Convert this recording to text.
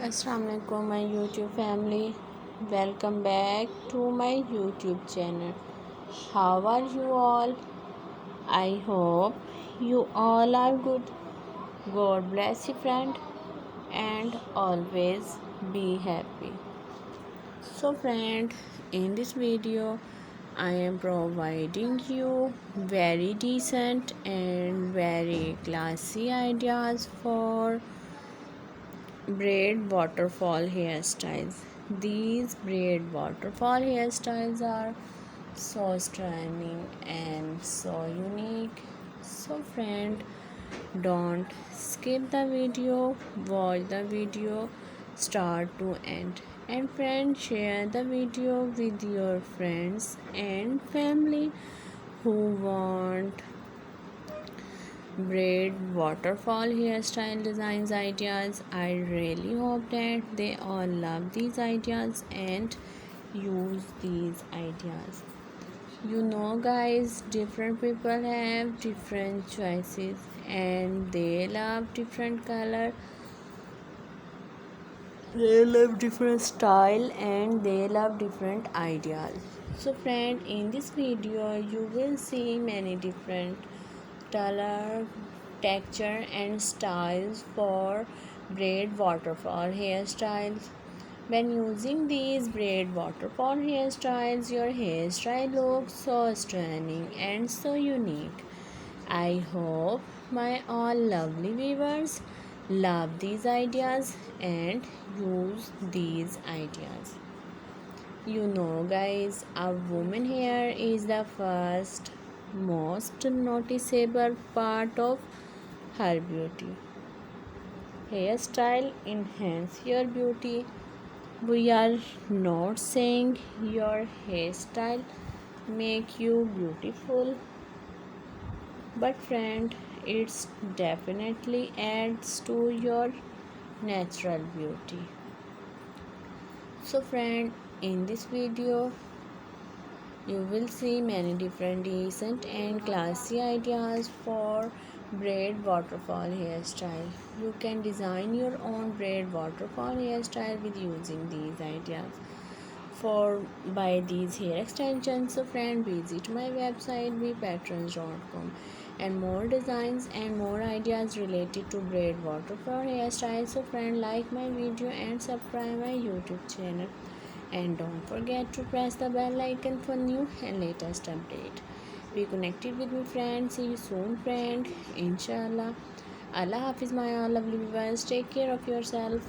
Assalamu alaikum my YouTube family. Welcome back to my YouTube channel. How are you all? I hope you all are good. God bless you friend and always be happy. So friend, in this video I am providing you very decent and very classy ideas for braid waterfall hairstyles. These braid waterfall hairstyles are so stunning and so unique. So friend, don't skip the video, watch the video start to end. And friend, share the video with your friends and family who want braid waterfall hairstyle designs ideas. I really hope that they all love these ideas and use these ideas. You know guys, different people have different choices and they love different color, they love different style and they love different ideas. So friend, in this video you will see many different color, texture and styles for braid waterfall hairstyles. When using these braid waterfall hairstyles, your hairstyle looks so stunning and so unique. I hope my all lovely viewers love these ideas and use these ideas. You know guys, a woman hair is the first most noticeable part of her beauty. Hairstyle enhance your beauty. We are not saying your hairstyle make you beautiful, but friend, it's definitely adds to your natural beauty. So friend, in this video you will see many different decent and classy ideas for braid waterfall hairstyle. You can design your own braid waterfall hairstyle with using these ideas. For buy these hair extensions, so friend, visit my website bpatrons.com and more designs and more ideas related to braid waterfall hairstyle. So friend, like my video and subscribe my YouTube channel. And don't forget to press the bell icon for new and latest update. Be connected with me friends. See you soon friend. Inshallah. Allah Hafiz my all lovely viewers. Take care of yourself.